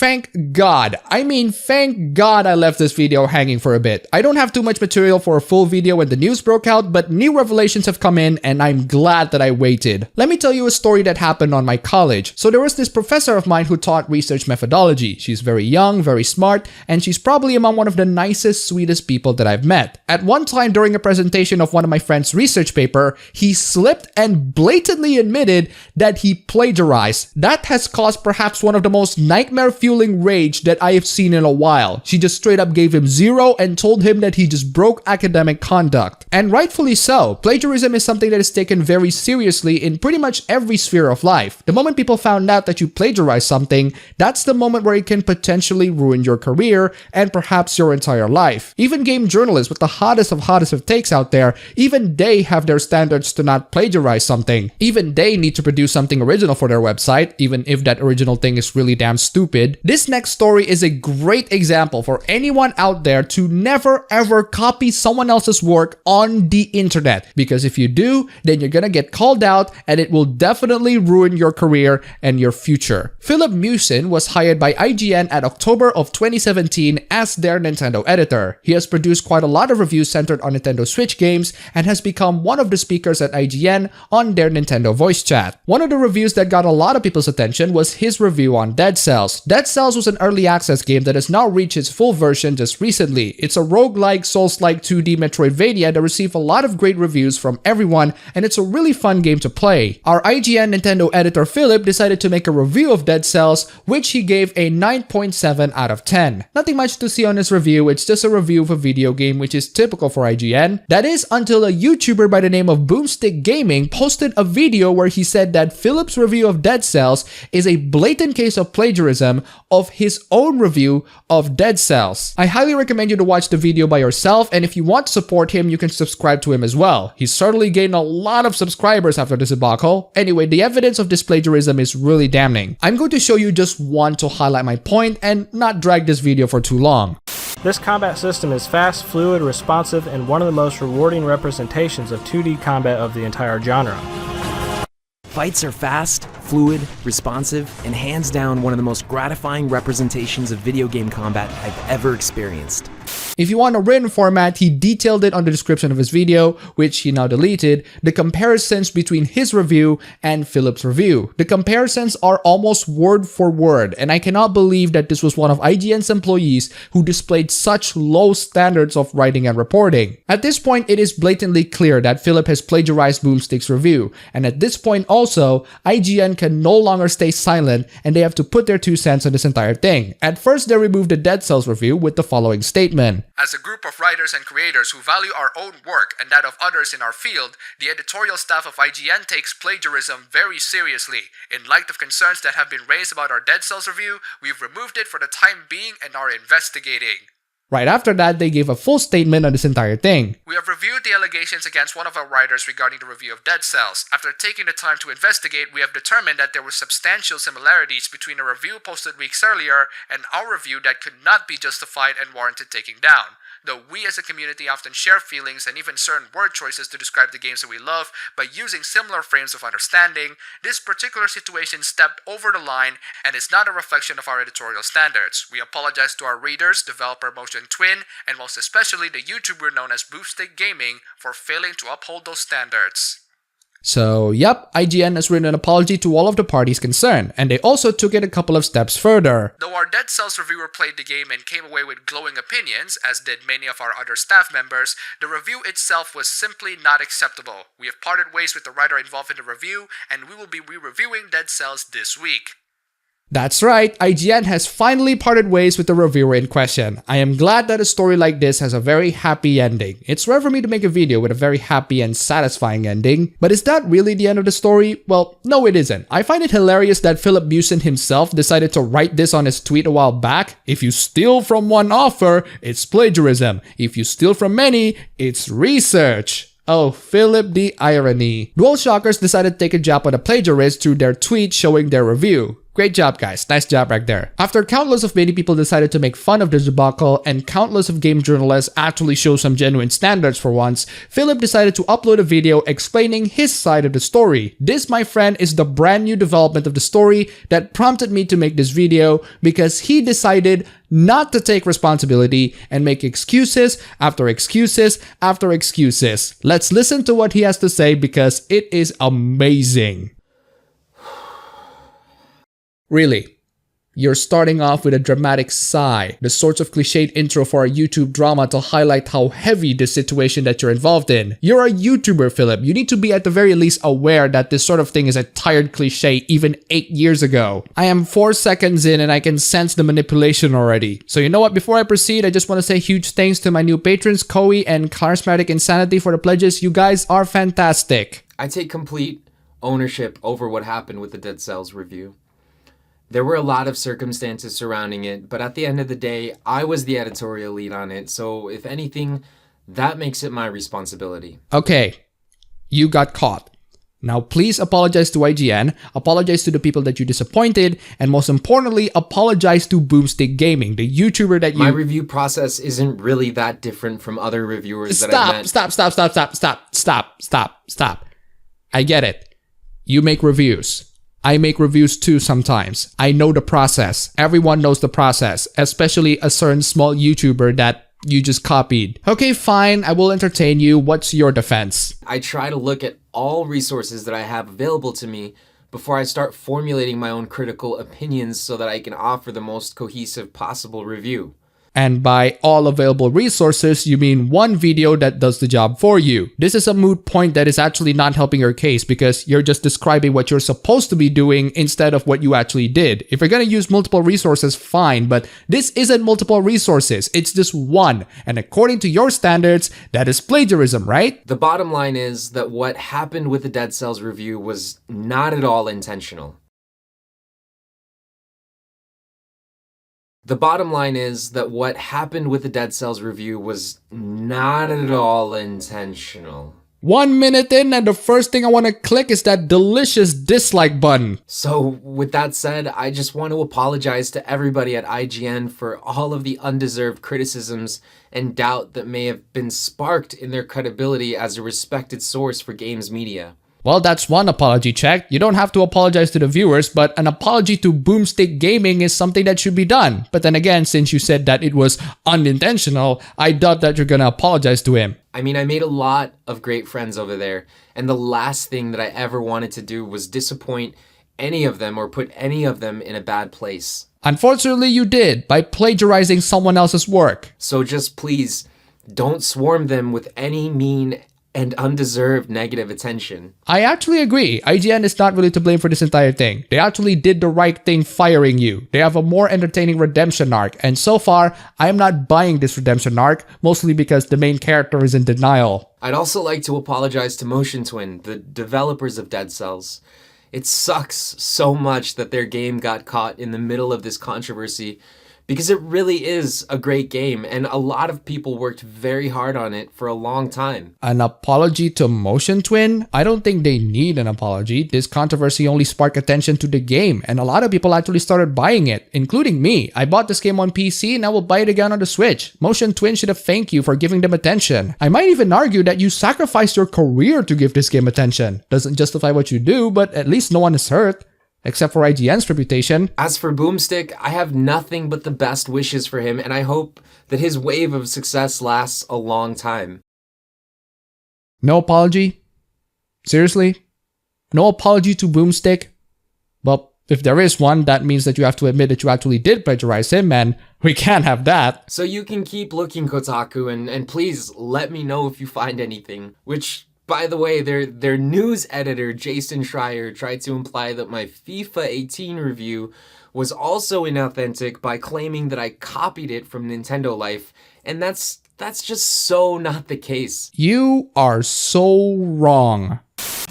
Thank God. I mean, thank God I left this video hanging for a bit. I don't have too much material for a full video when the news broke out, but new revelations have come in and I'm glad that I waited. Let me tell you a story that happened on my college. So there was this professor of mine who taught research methodology. She's very young, very smart, and she's probably among one of the nicest, sweetest people that I've met. At one time during a presentation of one of my friend's research paper, he slipped and blatantly admitted that he plagiarized. That has caused perhaps one of the most nightmare-fueling rage that I have seen in a while. She just straight up gave him 0 and told him that he just broke academic conduct. And rightfully so. Plagiarism is something that is taken very seriously in pretty much every sphere of life. The moment people found out that you plagiarize something, that's the moment where it can potentially ruin your career and perhaps your entire life. Even game journalists with the hottest of takes out there, even they have their standards to not plagiarize something. Even they need to produce something original for their website, even if that original thing is really damn stupid. This next story is a great example for anyone out there to never ever copy someone else's work on the internet, because if you do, then you're gonna get called out and it will definitely ruin your career and your future. Filip was hired by IGN at October of 2017 as their Nintendo editor. He has produced quite a lot of reviews centered on Nintendo Switch games and has become one of the speakers at IGN on their Nintendo voice chat. One of the reviews that got a lot of people's attention was his review on Dead Cells. Dead Cells was an early access game that has now reached its full version just recently. It's a roguelike, Souls-like 2D Metroidvania that received a lot of great reviews from everyone, and it's a really fun game to play. Our IGN Nintendo editor Filip decided to make a review of Dead Cells, which he gave a 9.7 out of 10. Nothing much to see on his review, it's just a review of a video game, which is typical for IGN. That is until a YouTuber by the name of Boomstick Gaming posted a video where he said that Filip's review of Dead Cells is a blatant case of plagiarism of his own review of Dead Cells. I highly recommend you to watch the video by yourself, and if you want to support him, you can subscribe to him as well. He's certainly gained a lot of subscribers after this debacle. Anyway, the evidence of this plagiarism is really damning. I'm going to show you just one to highlight my point and not drag this video for too long. This combat system is fast, fluid, responsive, and one of the most rewarding representations of 2D combat of the entire genre. Fights are fast, fluid, responsive, and hands down one of the most gratifying representations of video game combat I've ever experienced. If you want a written format, he detailed it on the description of his video, which he now deleted, the comparisons between his review and Filip's review. The comparisons are almost word for word, and I cannot believe that this was one of IGN's employees who displayed such low standards of writing and reporting. At this point, it is blatantly clear that Filip has plagiarized Boomstick's review, and at this point also, IGN can no longer stay silent and they have to put their 2 cents on this entire thing. At first, they removed the Dead Cells review with the following statement. As a group of writers and creators who value our own work and that of others in our field, the editorial staff of IGN takes plagiarism very seriously. In light of concerns that have been raised about our Dead Cells review, we've removed it for the time being and are investigating. Right after that, they gave a full statement on this entire thing. We have reviewed the allegations against one of our writers regarding the review of Dead Cells. After taking the time to investigate, we have determined that there were substantial similarities between a review posted weeks earlier and our review that could not be justified and warranted taking down. Though we as a community often share feelings and even certain word choices to describe the games that we love by using similar frames of understanding, this particular situation stepped over the line and is not a reflection of our editorial standards. We apologize to our readers, developer Motion Twin, and most especially the YouTuber known as Boomstick Gaming for failing to uphold those standards. So, yep, IGN has written an apology to all of the parties concerned, and they also took it a couple of steps further. Though our Dead Cells reviewer played the game and came away with glowing opinions, as did many of our other staff members, the review itself was simply not acceptable. We have parted ways with the writer involved in the review, and we will be re-reviewing Dead Cells this week. That's right, IGN has finally parted ways with the reviewer in question. I am glad that a story like this has a very happy ending. It's rare for me to make a video with a very happy and satisfying ending. But is that really the end of the story? Well, no it isn't. I find it hilarious that Filip himself decided to write this on his tweet a while back. If you steal from one author, it's plagiarism. If you steal from many, it's research. Oh, Filip, the irony. DualShockers decided to take a jab at a plagiarist through their tweet showing their review. Great job, guys. Nice job right there. After countless of many people decided to make fun of the debacle and countless of game journalists actually show some genuine standards for once, Filip decided to upload a video explaining his side of the story. This, my friend, is the brand new development of the story that prompted me to make this video because he decided not to take responsibility and make excuses after excuses after excuses. Let's listen to what he has to say because it is amazing. Really, you're starting off with a dramatic sigh, the sorts of cliched intro for a YouTube drama to highlight how heavy the situation that you're involved in. You're a YouTuber, Filip. You need to be at the very least aware that this sort of thing is a tired cliche even 8 years ago. I am 4 seconds in and I can sense the manipulation already. So you know what, before I proceed, I just want to say huge thanks to my new patrons, Koei and Charismatic Insanity for the pledges. You guys are fantastic. I take complete ownership over what happened with the Dead Cells review. There were a lot of circumstances surrounding it, but at the end of the day, I was the editorial lead on it, so if anything, that makes it my responsibility. Okay, you got caught. Now please apologize to IGN, apologize to the people that you disappointed, and most importantly, apologize to Boomstick Gaming, the YouTuber that you— My review process isn't really that different from other reviewers that I've met. Stop. I get it. You make reviews. I make reviews too sometimes. I know the process. Everyone knows the process, especially a certain small YouTuber that you just copied. Okay, fine, I will entertain you. What's your defense? I try to look at all resources that I have available to me before I start formulating my own critical opinions so that I can offer the most cohesive possible review. And by all available resources, you mean one video that does the job for you. This is a moot point that is actually not helping your case because you're just describing what you're supposed to be doing instead of what you actually did. If you're gonna use multiple resources, fine, but this isn't multiple resources, it's just one. And according to your standards, that is plagiarism, right? The bottom line is that what happened with the Dead Cells review was not at all intentional. The bottom line is that what happened with the Dead Cells review was not at all intentional. 1 minute in and the first thing I want to click is that delicious dislike button. So with that said, I just want to apologize to everybody at IGN for all of the undeserved criticisms and doubt that may have been sparked in their credibility as a respected source for games media. Well, that's one apology check. You don't have to apologize to the viewers, but an apology to Boomstick Gaming is something that should be done. But then again, since you said that it was unintentional, I doubt that you're gonna apologize to him. I mean, I made a lot of great friends over there, and the last thing that I ever wanted to do was disappoint any of them or put any of them in a bad place. Unfortunately, you did, by plagiarizing someone else's work. So just please, don't swarm them with any mean and undeserved negative attention. I actually agree. IGN is not really to blame for this entire thing. They actually did the right thing firing you. They have a more entertaining redemption arc, and so far, I am not buying this redemption arc, mostly because the main character is in denial. I'd also like to apologize to Motion Twin, the developers of Dead Cells. It sucks so much that their game got caught in the middle of this controversy, because it really is a great game, and a lot of people worked very hard on it for a long time. An apology to Motion Twin? I don't think they need an apology. This controversy only sparked attention to the game, and a lot of people actually started buying it, including me. I bought this game on PC, and I will buy it again on the Switch. Motion Twin should have thanked you for giving them attention. I might even argue that you sacrificed your career to give this game attention. Doesn't justify what you do, but at least no one is hurt. Except for IGN's reputation. As for Boomstick, I have nothing but the best wishes for him, and I hope that his wave of success lasts a long time. No apology? Seriously? No apology to Boomstick? Well, if there is one, that means that you have to admit that you actually did plagiarize him, and we can't have that. So you can keep looking, Kotaku, and please let me know if you find anything, which... By the way, their news editor, Jason Schreier, tried to imply that my FIFA 18 review was also inauthentic by claiming that I copied it from Nintendo Life, and that's just so not the case. You are so wrong.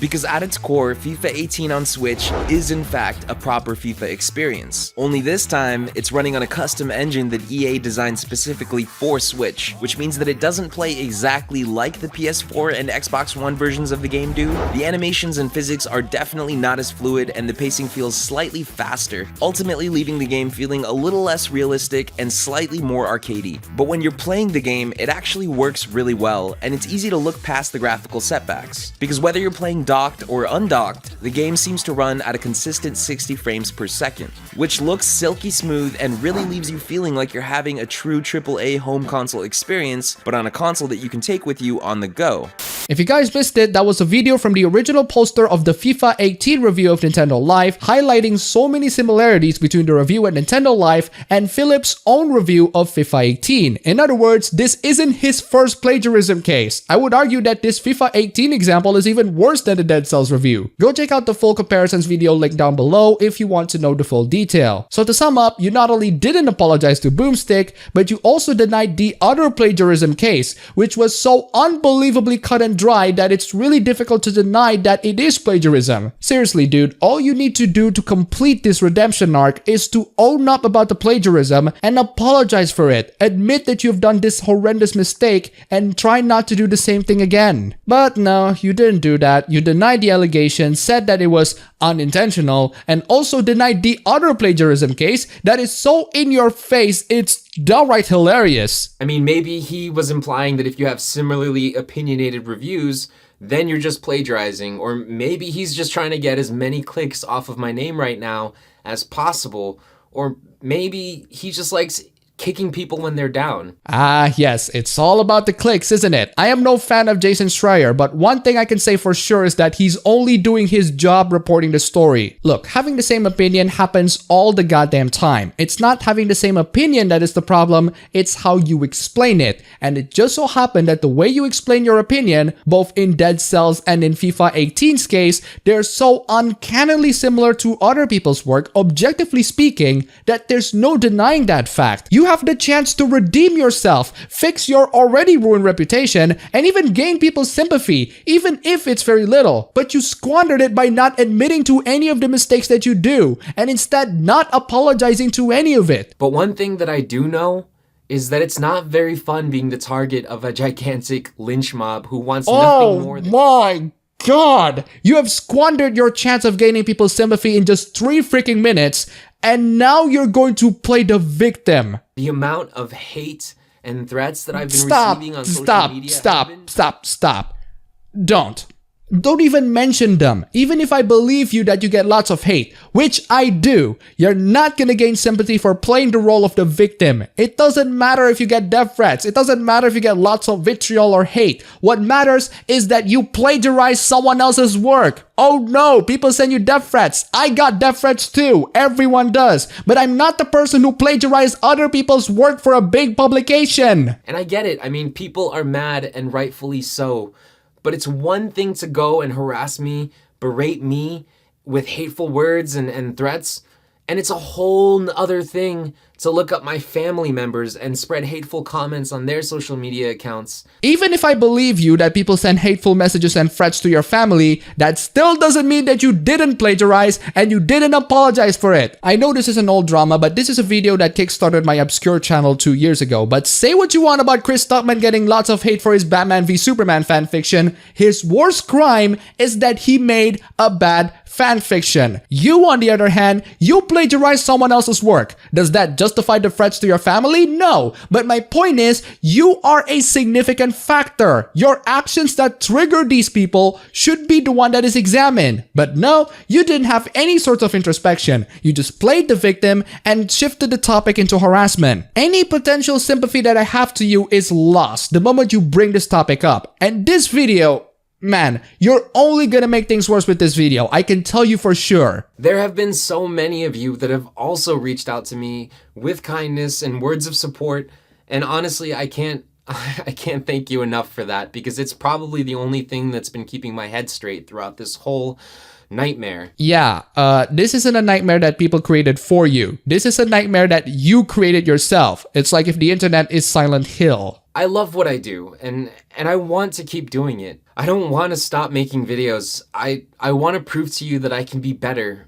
because at its core, FIFA 18 on Switch is in fact a proper FIFA experience. Only this time, it's running on a custom engine that EA designed specifically for Switch, which means that it doesn't play exactly like the PS4 and Xbox One versions of the game do. The animations and physics are definitely not as fluid, and the pacing feels slightly faster, ultimately leaving the game feeling a little less realistic and slightly more arcadey. But when you're playing the game, it actually works really well, and it's easy to look past the graphical setbacks. Because whether you're playing docked or undocked, the game seems to run at a consistent 60 frames per second, which looks silky smooth and really leaves you feeling like you're having a true AAA home console experience, but on a console that you can take with you on the go. If you guys missed it, that was a video from the original poster of the FIFA 18 review of Nintendo Life, highlighting so many similarities between the review at Nintendo Life and Filip's own review of FIFA 18. In other words, this isn't his first plagiarism case. I would argue that this FIFA 18 example is even worse than the Dead Cells review. Go check out the full comparisons video link down below if you want to know the full detail. So to sum up, you not only didn't apologize to Boomstick, but you also denied the other plagiarism case, which was so unbelievably cut and dry that it's really difficult to deny that it is plagiarism. Seriously, dude, all you need to do to complete this redemption arc is to own up about the plagiarism and apologize for it. Admit that you've done this horrendous mistake and try not to do the same thing again. But no, you didn't do that. You denied the allegation, said that it was unintentional, and also denied the other plagiarism case that is so in your face it's downright hilarious. I mean, maybe he was implying that if you have similarly opinionated reviews, then you're just plagiarizing, or maybe he's just trying to get as many clicks off of my name right now as possible, or maybe he just likes kicking people when they're down. Ah, yes, it's all about the clicks, isn't it? I am no fan of Jason Schreier, but one thing I can say for sure is that he's only doing his job reporting the story. Look, having the same opinion happens all the goddamn time. It's not having the same opinion that is the problem, it's how you explain it. And it just so happened that the way you explain your opinion, both in Dead Cells and in FIFA 18's case, they're so uncannily similar to other people's work, objectively speaking, that there's no denying that fact. You have the chance to redeem yourself, fix your already ruined reputation, and even gain people's sympathy, even if it's very little. But you squandered it by not admitting to any of the mistakes that you do, and instead not apologizing to any of it. But one thing that I do know is that it's not very fun being the target of a gigantic lynch mob who wants nothing more than... Oh my God! You have squandered your chance of gaining people's sympathy in just 3 freaking minutes, and now you're going to play the victim. The amount of hate and threats that I've been receiving on social media... Stop. Don't even mention them. Even if I believe you that you get lots of hate, which I do, you're not gonna gain sympathy for playing the role of the victim. It doesn't matter if you get death threats. It doesn't matter if you get lots of vitriol or hate. What matters is that you plagiarize someone else's work. Oh no, people send you death threats. I got death threats too. Everyone does. But I'm not the person who plagiarized other people's work for a big publication. And I get it. I mean, people are mad, and rightfully so. But it's one thing to go and harass me, berate me with hateful words and threats, and it's a whole other thing to look up my family members and spread hateful comments on their social media accounts. Even if I believe you that people send hateful messages and threats to your family, that still doesn't mean that you didn't plagiarize and you didn't apologize for it. I know this is an old drama, but this is a video that kickstarted my obscure channel 2 years ago. But say what you want about Chris Stuckman getting lots of hate for his Batman v Superman fanfiction, his worst crime is that he made a bad fanfiction. You, on the other hand, you plagiarized someone else's work. Does that justify the threats to your family? No. But my point is, you are a significant factor. Your actions that trigger these people should be the one that is examined. But no, you didn't have any sort of introspection. You just played the victim and shifted the topic into harassment. Any potential sympathy that I have to you is lost the moment you bring this topic up. And this video, man, you're only gonna make things worse with this video. I can tell you for sure. There have been so many of you that have also reached out to me with kindness and words of support. And honestly, I can't thank you enough for that, because it's probably the only thing that's been keeping my head straight throughout this whole nightmare. Yeah, this isn't a nightmare that people created for you. This is a nightmare that you created yourself. It's like if the internet is Silent Hill. I love what I do, and I want to keep doing it. I don't want to stop making videos. I want to prove to you that I can be better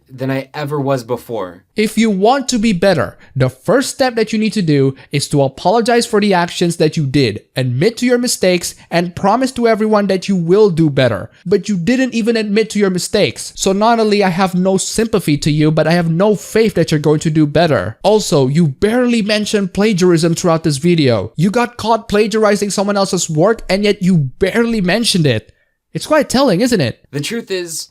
than I ever was before. If you want to be better, the first step that you need to do is to apologize for the actions that you did, admit to your mistakes, and promise to everyone that you will do better. But you didn't even admit to your mistakes. So not only I have no sympathy to you, but I have no faith that you're going to do better. Also, you barely mentioned plagiarism throughout this video. You got caught plagiarizing someone else's work, and yet you barely mentioned it. It's quite telling, isn't it? The truth is,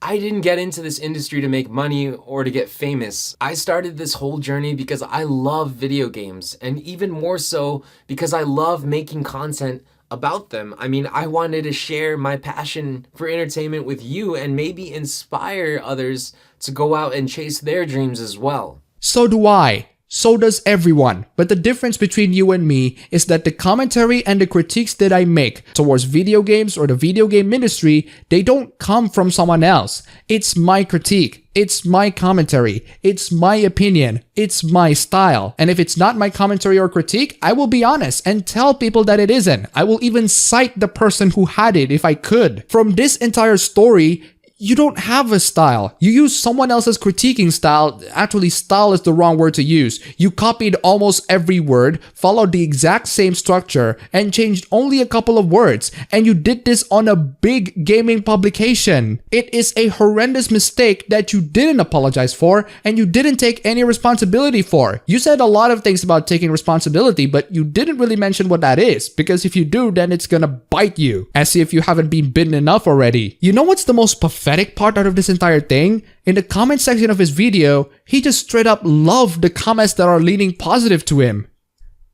I didn't get into this industry to make money or to get famous. I started this whole journey because I love video games, and even more so because I love making content about them. I mean, I wanted to share my passion for entertainment with you and maybe inspire others to go out and chase their dreams as well. So do I. So does everyone. But the difference between you and me is that the commentary and the critiques that I make towards video games or the video game industry, they don't come from someone else. It's my critique. It's my commentary. It's my opinion. It's my style. And if it's not my commentary or critique, I will be honest and tell people that it isn't. I will even cite the person who had it if I could. From this entire story, you don't have a style. You use someone else's critiquing style. Actually, style is the wrong word to use. You copied almost every word, followed the exact same structure, and changed only a couple of words. And you did this on a big gaming publication. It is a horrendous mistake that you didn't apologize for, and you didn't take any responsibility for. You said a lot of things about taking responsibility, but you didn't really mention what that is, because if you do, then it's gonna bite you. As if you haven't been bitten enough already. You know what's the most pathetic part out of this entire thing? In the comment section of his video, he just straight up loved the comments that are leaning positive to him.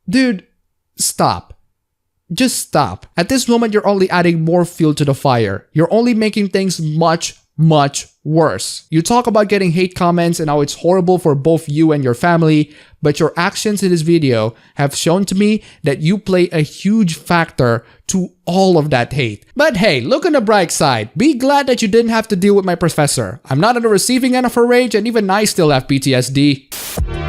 Dude, stop. Just stop. At this moment, you're only adding more fuel to the fire. You're only making things much worse. You talk about getting hate comments and how it's horrible for both you and your family, but your actions in this video have shown to me that you play a huge factor to all of that hate. But hey, look on the bright side. Be glad that you didn't have to deal with my professor. I'm not on the receiving end of her rage, and even I still have PTSD.